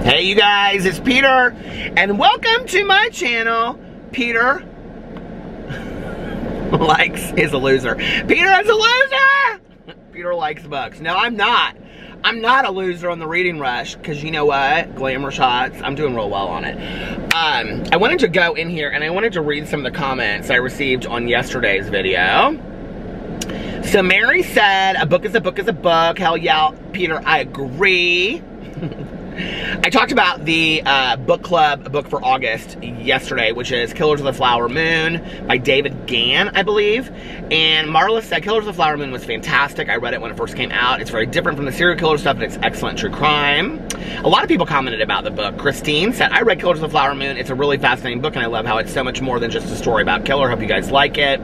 Hey you guys, it's Peter, and welcome to my channel. Peter is a loser. Peter is a loser! Peter likes books. No, I'm not. I'm not a loser on the reading rush, because you know what? Glamour shots, I'm doing real well on it. I wanted to go in here, and I wanted to read some of the comments I received on yesterday's video. So Mary said, a book is a book is a book. Hell yeah, Peter, I agree. I talked about the book club book for August yesterday, which is Killers of the Flower Moon by David Gann, I believe. And Marla said Killers of the Flower Moon was fantastic. I read it when it first came out. It's very different from the serial killer stuff, and it's excellent true crime. A lot of people commented about the book. Christine said, I read Killers of the Flower Moon. It's a really fascinating book, and I love how it's so much more than just a story about killer. Hope you guys like it.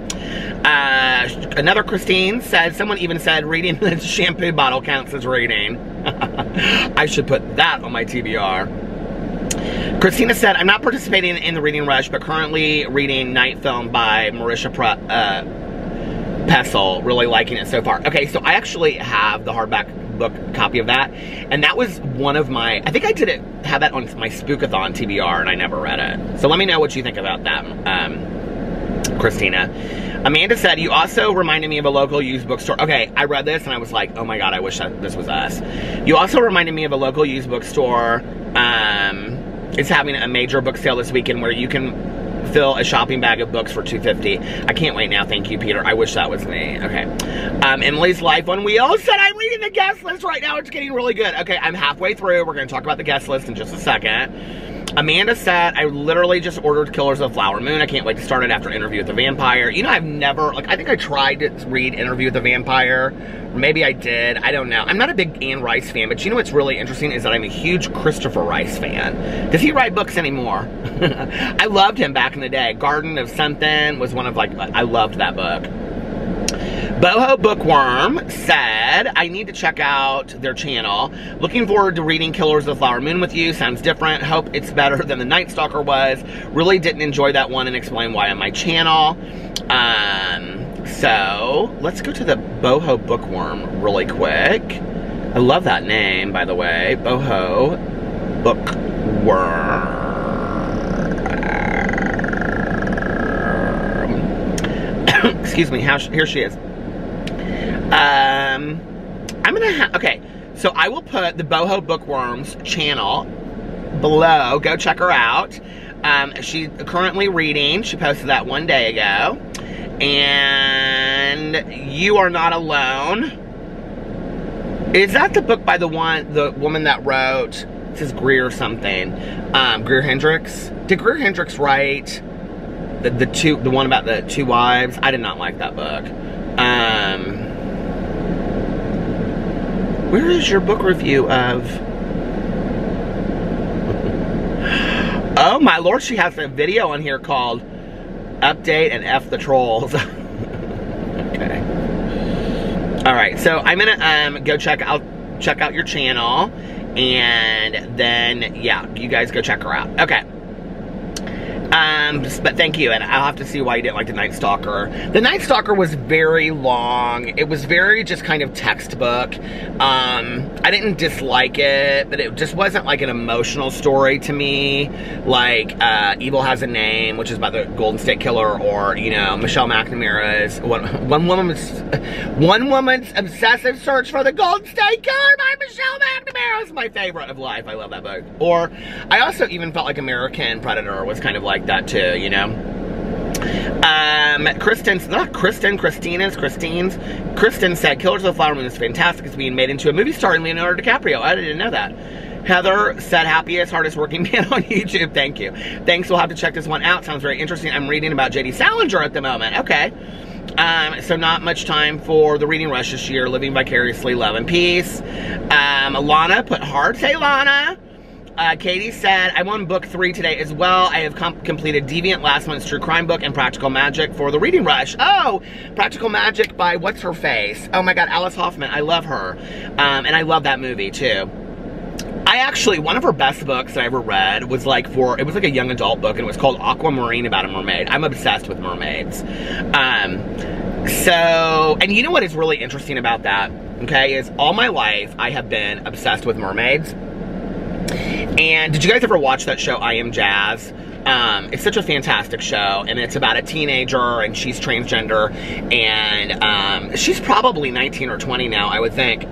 Another Christine said, someone even said reading the shampoo bottle counts as reading. I should put that on my TBR. Christina said, I'm not participating in the reading rush, but currently reading Night Film by Marisha Pessel. Really liking it so far. Okay, so I actually have the hardback book copy of that, and that was one of my, I think I did have that on my Spookathon TBR, and I never read it. So let me know what you think about that, Christina. Amanda said, you also reminded me of a local used bookstore. Okay, I read this and I was like, oh my god, I wish that this was us. You also reminded me of a local used bookstore. It's having a major book sale this weekend where you can fill a shopping bag of books for $2.50. I can't wait now, thank you, Peter. I wish that was me. Okay. Emily's Life on Wheels said, I'm reading the guest list right now. It's getting really good. Okay, I'm halfway through. We're going to talk about the guest list in just a second. Amanda said, I literally just ordered Killers of the Flower Moon. I can't wait to start it after Interview with the Vampire. You know, I've never, like, I think I tried to read Interview with the Vampire. Or maybe I did. I don't know. I'm not a big Anne Rice fan, but you know what's really interesting is that I'm a huge Christopher Rice fan. Does he write books anymore? I loved him back in the day. Garden of Something was one of, like, I loved that book. Boho Bookworm said, I need to check out their channel. Looking forward to reading Killers of the Flower Moon with you. Sounds different. Hope it's better than the Night Stalker was. Really didn't enjoy that one and explain why on my channel. So, let's go to the Boho Bookworm really quick. I love that name, by the way. Boho Bookworm. Excuse me, here she is. I'm gonna have, okay, so I will put the Boho Bookworm's channel below. Go check her out. She's currently reading. She posted that one day ago. And You Are Not Alone. Is that the book by the woman that wrote, it says Greer something, Greer Hendricks? Did Greer Hendricks write the one about the two wives? I did not like that book. Where is your book review of? Oh my lord, she has a video on here called Update and F the Trolls. Okay. Alright, so I'm gonna go check out your channel, and then yeah, you guys go check her out. Okay. But thank you, and I'll have to see why you didn't like the Night Stalker. The Night Stalker was very long. It was very just kind of textbook. I didn't dislike it, but it just wasn't like an emotional story to me. Like, Evil Has a Name, which is about the Golden State Killer, or, you know, Michelle McNamara's One Woman's Obsessive Search for the Golden State Killer by Michelle McNamara is my favorite of life. I love that book. Or, I also even felt like American Predator was kind of like that too, you know. Kristen said, Killers of the Flower Moon is fantastic. It's being made into a movie starring Leonardo DiCaprio. I didn't know that. Heather said, happiest, hardest working man on YouTube. Thank you. Thanks, we'll have to check this one out. Sounds very interesting. I'm reading about J.D. Salinger at the moment. Okay. So not much time for the reading rush this year. Living vicariously, love and peace. Lana put hearts. Hey, Lana. Katie said, I'm on book 3 today as well. I have completed Deviant, last month's true crime book, and Practical Magic for the reading rush. Oh, Practical Magic by what's her face? Oh my god, Alice Hoffman. I love her. And I love that movie too. I actually, one of her best books I ever read was like it was like a young adult book, and it was called Aquamarine, about a mermaid. I'm obsessed with mermaids. So, and you know what is really interesting about that, okay, is all my life I have been obsessed with mermaids. And did you guys ever watch that show, I Am Jazz? It's such a fantastic show, and it's about a teenager, and she's transgender, and she's probably 19 or 20 now, I would think.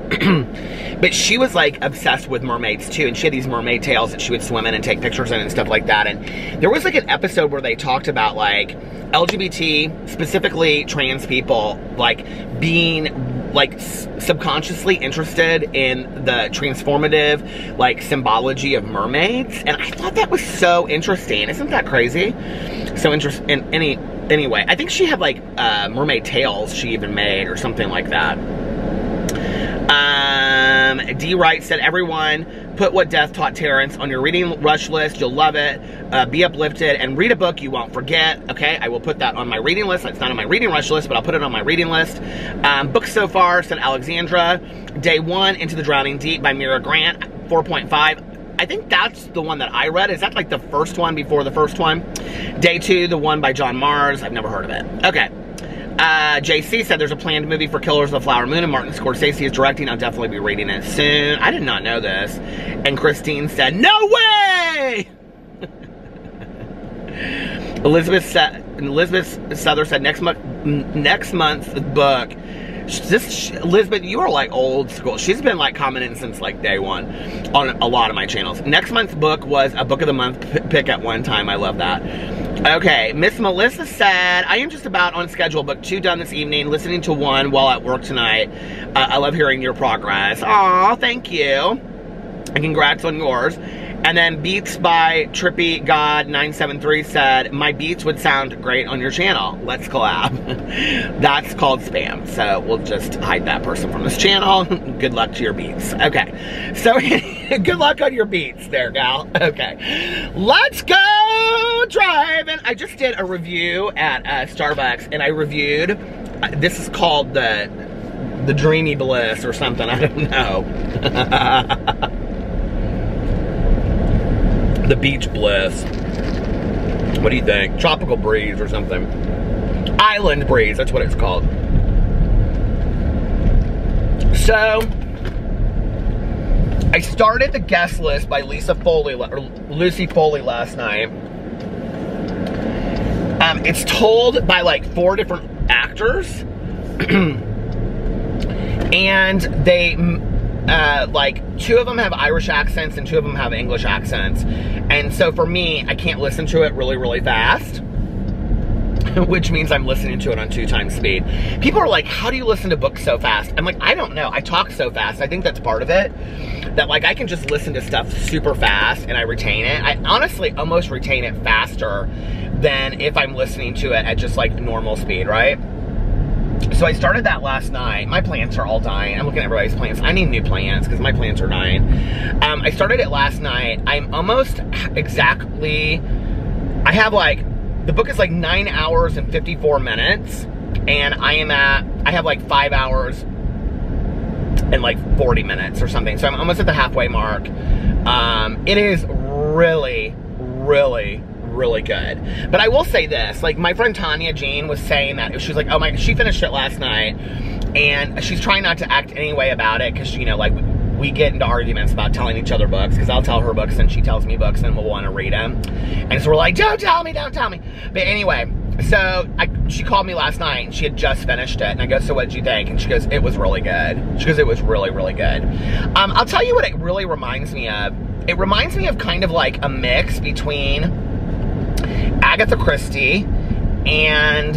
But she was like obsessed with mermaids too, and she had these mermaid tails that she would swim in and take pictures in and stuff like that. And there was like an episode where they talked about like LGBT, specifically trans people, like being like subconsciously interested in the transformative like symbology of mermaids, and I thought that was so interesting. Isn't that crazy? So interesting. Anyway, I think she had like mermaid tails she even made or something like that. D. Wright said, everyone, put What Death Taught Terrence on your reading rush list. You'll love it. Be uplifted and read a book you won't forget. Okay, I will put that on my reading list. It's not on my reading rush list, but I'll put it on my reading list. Books so far, said Alexandra. Day 1, Into the Drowning Deep by Mira Grant, 4.5. I think that's the one that I read. Is that like the first one before the first one? Day 2, the one by John Mars. I've never heard of it. Okay. JC said there's a planned movie for Killers of the Flower Moon and Martin Scorsese is directing. I'll definitely be reading it soon. I did not know this. And Christine said, no way! Elizabeth Souther said next month's book. Elizabeth, you are like old school. She's been like commenting since like day 1 on a lot of my channels. Next month's book was a book of the month pick at one time. I love that. Okay, Miss Melissa said, I am just about on schedule, book 2 done this evening, listening to 1 while at work tonight. I love hearing your progress. Aw, thank you. And congrats on yours. And then Beats by Trippy God 973 said, my beats would sound great on your channel. Let's collab. That's called spam. So we'll just hide that person from this channel. Good luck to your beats. Okay. So good luck on your beats there, gal. Okay. Let's go driving. I just did a review at Starbucks, and I reviewed, this is called the Dreamy Bliss or something. I don't know. The Beach Bliss. What do you think? Tropical Breeze or something. Island Breeze, that's what it's called. So, I started the guest list by Lucy Foley last night. It's told by like 4 different actors. And they, like 2 of them have Irish accents and 2 of them have English accents. And so for me, I can't listen to it really, really fast. Which means I'm listening to it on 2 times speed. People are like, how do you listen to books so fast? I'm like, I don't know. I talk so fast. I think that's part of it. That like I can just listen to stuff super fast and I retain it. I honestly almost retain it faster than if I'm listening to it at just like normal speed, right? So I started that last night. My plants are all dying. I'm looking at everybody's plants. I need new plants because my plants are dying. I started it last night. I'm almost exactly, I have like, the book is like 9 hours and 54 minutes. And I have like 5 hours and like 40 minutes or something. So I'm almost at the halfway mark. It is really, really, really good. But I will say this, like my friend Tanya Jean was saying that, she was like, oh my, she finished it last night and she's trying not to act any way about it because, you know, like we get into arguments about telling each other books because I'll tell her books and she tells me books and we'll want to read them. And so we're like, don't tell me. But anyway, so she called me last night and she had just finished it and I go, so what did you think? And she goes, it was really good. She goes, it was really, really good. I'll tell you what it really reminds me of. It reminds me of kind of like a mix between Agatha Christie and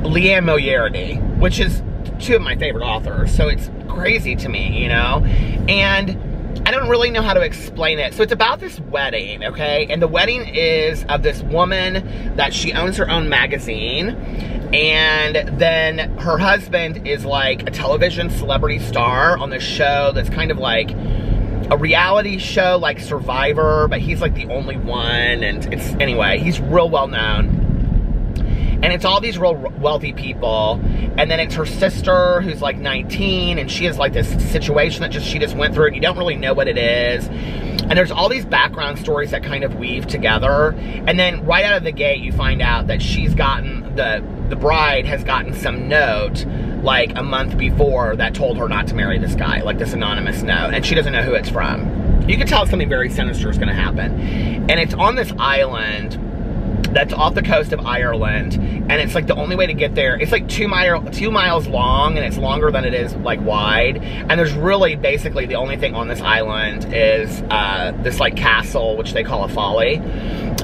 Leanne Moriarty, which is 2 of my favorite authors. So it's crazy to me, you know? And I don't really know how to explain it. So it's about this wedding, okay? And the wedding is of this woman that she owns her own magazine. And then her husband is like a television celebrity star on this show that's kind of like a reality show like Survivor, but he's like the only one, and it's, anyway, he's real well known. And it's all these real wealthy people, and then it's her sister who's like 19, and she has like this situation that she just went through, and you don't really know what it is. And there's all these background stories that kind of weave together, and then right out of the gate you find out that she's gotten, the bride has gotten some note like a month before that told her not to marry this guy, like this anonymous note, and she doesn't know who it's from. you can tell something very sinister is going to happen. And it's on this island that's off the coast of Ireland, and it's like the only way to get there. It's like 2 miles long, and it's longer than it is like wide. And there's really basically the only thing on this island is this like castle, which they call a folly.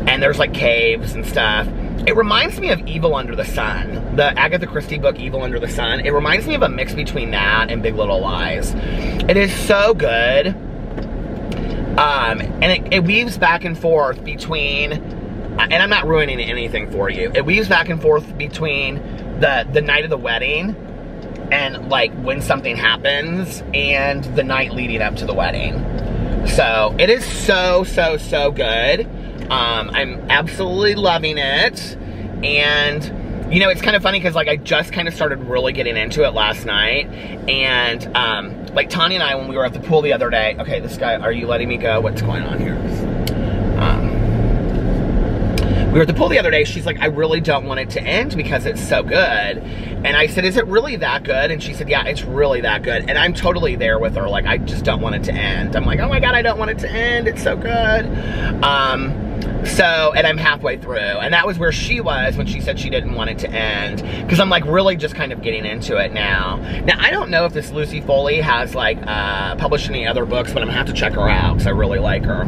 And there's like caves and stuff. It reminds me of Evil Under the Sun, the Agatha Christie book Evil Under the Sun. It reminds me of a mix between that and Big Little Lies. It is so good. And it weaves back and forth between, and I'm not ruining anything for you, it weaves back and forth between the night of the wedding and like when something happens and the night leading up to the wedding. So it is so good. I'm absolutely loving it. And you know, it's kind of funny because like I just kind of started really getting into it last night. And like Tanya and I, when we were at the pool the other day, okay, this guy, are you letting me go? What's going on here? We were at the pool the other day, she's like, I really don't want it to end because it's so good. And I said, is it really that good? And she said, yeah, it's really that good. And I'm totally there with her, like, I just don't want it to end. I'm like, oh my God, I don't want it to end, it's so good. And I'm halfway through, and that was where she was when she said she didn't want it to end, because I'm like really just kind of getting into it now. Now, I don't know if this Lucy Foley has like published any other books, but I'm gonna have to check her out because I really like her.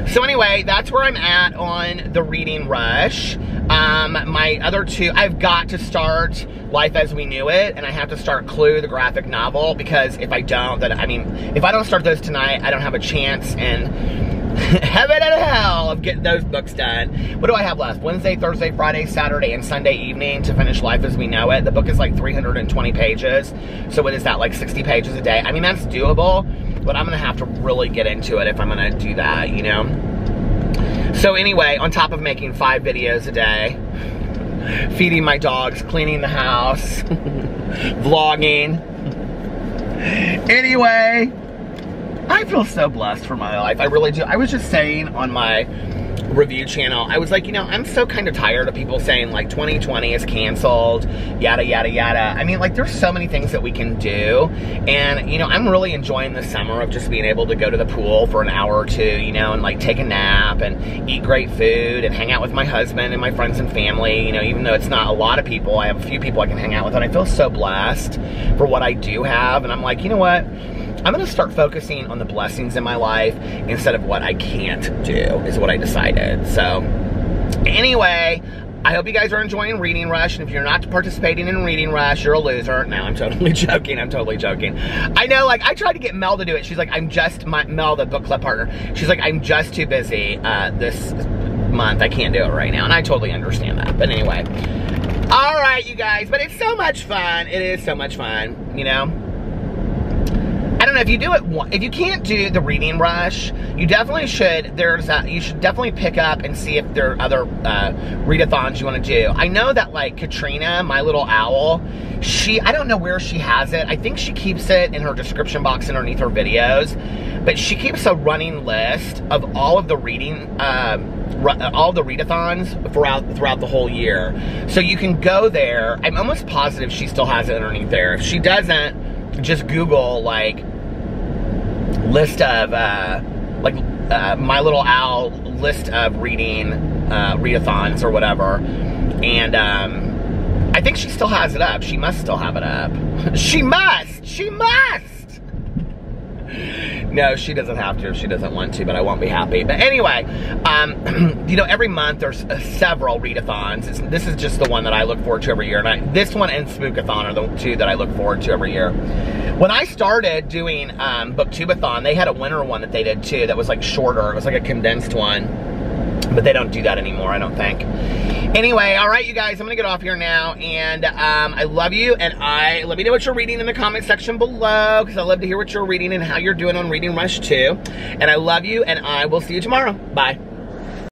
So anyway, that's where I'm at on the reading rush. My other two, I've got to start Life as We Knew It, and I have to start Clue, the graphic novel, because if I don't, then, I mean, if I don't start those tonight, I don't have a chance in heaven and hell of getting those books done. What do I have left? Wednesday, Thursday, Friday, Saturday, and Sunday evening to finish Life as We Know It. The book is like 320 pages, so what is that, like 60 pages a day? I mean, that's doable, but I'm gonna have to really get into it if I'm gonna do that, you know? So anyway, on top of making 5 videos a day, feeding my dogs, cleaning the house, vlogging. Anyway, I feel so blessed for my life. I really do. I was just saying on my review channel, I was like, you know, I'm so kind of tired of people saying like 2020 is canceled, yada, yada, yada. I mean, like, there's so many things that we can do. And, you know, I'm really enjoying the summer of just being able to go to the pool for an hour or two, you know, and like take a nap and eat great food and hang out with my husband and my friends and family. You know, even though it's not a lot of people, I have a few people I can hang out with, and I feel so blessed for what I do have. And I'm like, you know what? I'm gonna start focusing on the blessings in my life instead of what I can't do, is what I decided. So, anyway, I hope you guys are enjoying Reading Rush, and if you're not participating in Reading Rush, you're a loser. No, I'm totally joking, I'm totally joking. I know, like, I tried to get Mel to do it. She's like, Mel, the book club partner, she's like, I'm just too busy this month. I can't do it right now, and I totally understand that. But anyway, all right, you guys, but it's so much fun. It is so much fun, you know? I don't know, if you do it, if you can't do the Reading Rush, you definitely should. You should definitely pick up and see if there are other readathons you want to do. I know that, like, Katrina, My Little Owl, I don't know where she has it. I think she keeps it in her description box underneath her videos, but she keeps a running list of all of the all the readathons throughout the whole year. So you can go there. I'm almost positive she still has it underneath there. If she doesn't, just Google, like, list of, My Little Owl list of reading, readathons or whatever. And, I think she still has it up. She must still have it up. She must! No, she doesn't have to if she doesn't want to, but I won't be happy. But anyway, you know, every month there's several readathons. This is just the one that I look forward to every year. And this one and Spookathon are the two that I look forward to every year. When I started doing Booktubeathon, they had a winter one that they did too that was like shorter. It was like a condensed one. But they don't do that anymore, I don't think. Anyway, all right, you guys, I'm gonna get off here now, and I love you, and let me know what you're reading in the comment section below, because I love to hear what you're reading and how you're doing on Reading Rush too. And I love you, and I will see you tomorrow. Bye.